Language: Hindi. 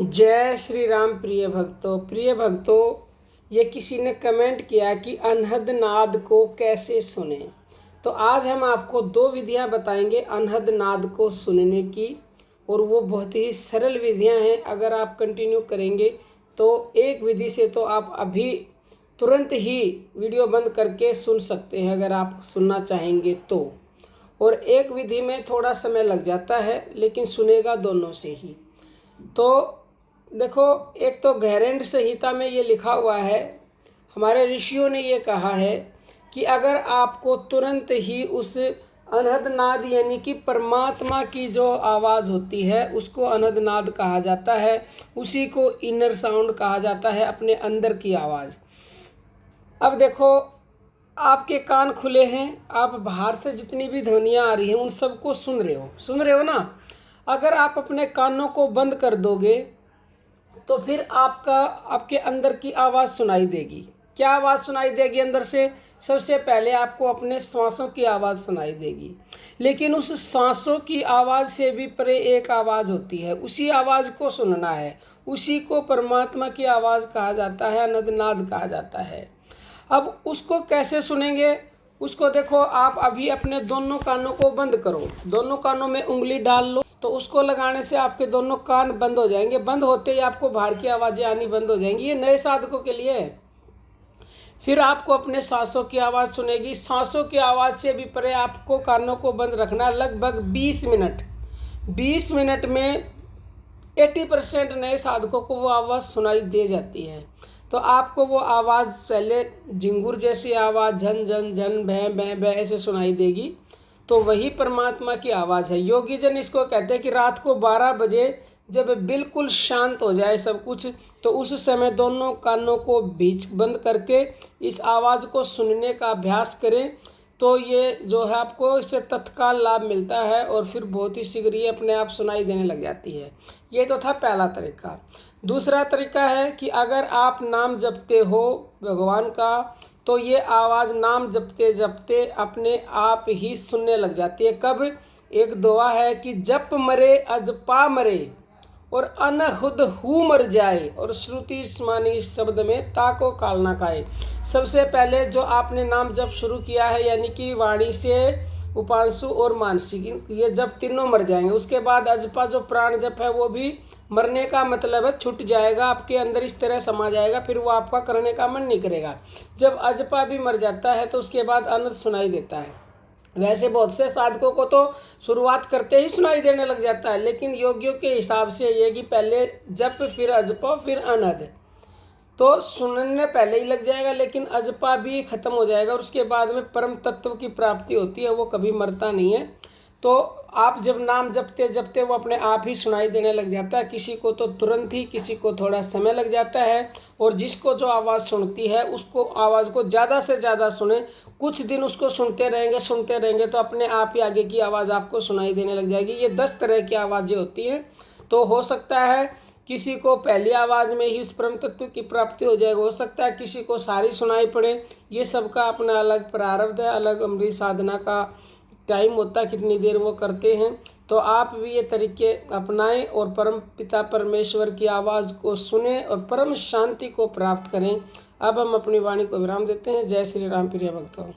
जय श्री राम। प्रिय भक्तों, ये किसी ने कमेंट किया कि अनहद नाद को कैसे सुने। तो आज हम आपको दो विधियां बताएंगे अनहद नाद को सुनने की, और वो बहुत ही सरल विधियां हैं। अगर आप कंटिन्यू करेंगे तो एक विधि से तो आप अभी तुरंत ही वीडियो बंद करके सुन सकते हैं, अगर आप सुनना चाहेंगे तो। और एक विधि में थोड़ा समय लग जाता है, लेकिन सुनेगा दोनों से ही। तो देखो, एक तो गैरेंड संहिता में ये लिखा हुआ है, हमारे ऋषियों ने ये कहा है कि अगर आपको तुरंत ही उस अनहद नाद यानी कि परमात्मा की जो आवाज़ होती है उसको अनहद नाद कहा जाता है, उसी को इनर साउंड कहा जाता है, अपने अंदर की आवाज़। अब देखो, आपके कान खुले हैं, आप बाहर से जितनी भी ध्वनियाँ आ रही हैं उन सबको सुन रहे हो ना। अगर आप अपने कानों को बंद कर दोगे तो फिर आपके अंदर की आवाज़ सुनाई देगी। क्या आवाज़ सुनाई देगी अंदर से? सबसे पहले आपको अपने सांसों की आवाज़ सुनाई देगी, लेकिन उस सांसों की आवाज़ से भी परे एक आवाज़ होती है, उसी आवाज़ को सुनना है। उसी को परमात्मा की आवाज़ कहा जाता है, अनहद नाद कहा जाता है। अब उसको कैसे सुनेंगे? उसको देखो, आप अभी अपने दोनों कानों को बंद करो, दोनों कानों में उंगली डाल लो, तो उसको लगाने से आपके दोनों कान बंद हो जाएंगे। बंद होते ही आपको बाहर की आवाज़ें आनी बंद हो जाएंगी। ये नए साधकों के लिए है। फिर आपको अपने सांसों की आवाज़ सुनेगी। सांसों की आवाज़ से भी परे आपको कानों को बंद रखना लगभग 20 मिनट। 20 मिनट में 80% नए साधकों को वो आवाज़ सुनाई दे जाती है। तो आपको वो आवाज़ पहले झिंगुर जैसी आवाज़, झन झन झन, भैं भैं भैं ऐसे सुनाई देगी, तो वही परमात्मा की आवाज़ है। योगी जन इसको कहते हैं कि रात को 12 बजे जब बिल्कुल शांत हो जाए सब कुछ, तो उस समय दोनों कानों को बीच बंद करके इस आवाज़ को सुनने का अभ्यास करें। तो ये जो है आपको इससे तत्काल लाभ मिलता है, और फिर बहुत ही शीघ्र ये अपने आप सुनाई देने लग जाती है। ये तो था पहला तरीका। दूसरा तरीका है कि अगर आप नाम जपते हो भगवान का, तो ये आवाज़ नाम जपते जपते अपने आप ही सुनने लग जाती है। कब? एक दुआ है कि जप मरे अजपा मरे और अनहुद हु मर जाए, और श्रुति स्मानी शब्द में ताको काल ना खाए। सबसे पहले जो आपने नाम जप शुरू किया है, यानी कि वाणी से, उपांशु और मानसिक, ये जब तीनों मर जाएंगे। उसके बाद अजपा जो प्राण जप है वो भी मरने का मतलब है, छूट जाएगा, आपके अंदर इस तरह समा जाएगा, फिर वो आपका करने का मन नहीं करेगा। जब अजपा भी मर जाता है तो उसके बाद अनंत सुनाई देता है। वैसे बहुत से साधकों को तो शुरुआत करते ही सुनाई देने लग जाता है, लेकिन योगियों के हिसाब से ये कि पहले जप, फिर अजपा, फिर अनहद, तो सुनने पहले ही लग जाएगा, लेकिन अजपा भी खत्म हो जाएगा, और उसके बाद में परम तत्व की प्राप्ति होती है, वो कभी मरता नहीं है। तो आप जब नाम जपते जपते वो अपने आप ही सुनाई देने लग जाता है। किसी को तो तुरंत ही, किसी को थोड़ा समय लग जाता है। और जिसको जो आवाज़ सुनती है उसको आवाज़ को ज़्यादा से ज़्यादा सुने। कुछ दिन उसको सुनते रहेंगे तो अपने आप ही आगे की आवाज़ आपको सुनाई देने लग जाएगी। ये 10 तरह की आवाज़ें होती हैं। तो हो सकता है किसी को पहली आवाज़ में ही उस परम तत्व की प्राप्ति हो जाएगी, हो सकता है किसी को सारी सुनाई पड़े। ये सबका अपना अलग प्रारब्ध है, अलग अमृत साधना का टाइम होता है, कितनी देर वो करते हैं। तो आप भी ये तरीके अपनाएं और परम पिता परमेश्वर की आवाज़ को सुने और परम शांति को प्राप्त करें। अब हम अपनी वाणी को विराम देते हैं। जय श्री राम। प्रिय भक्तों।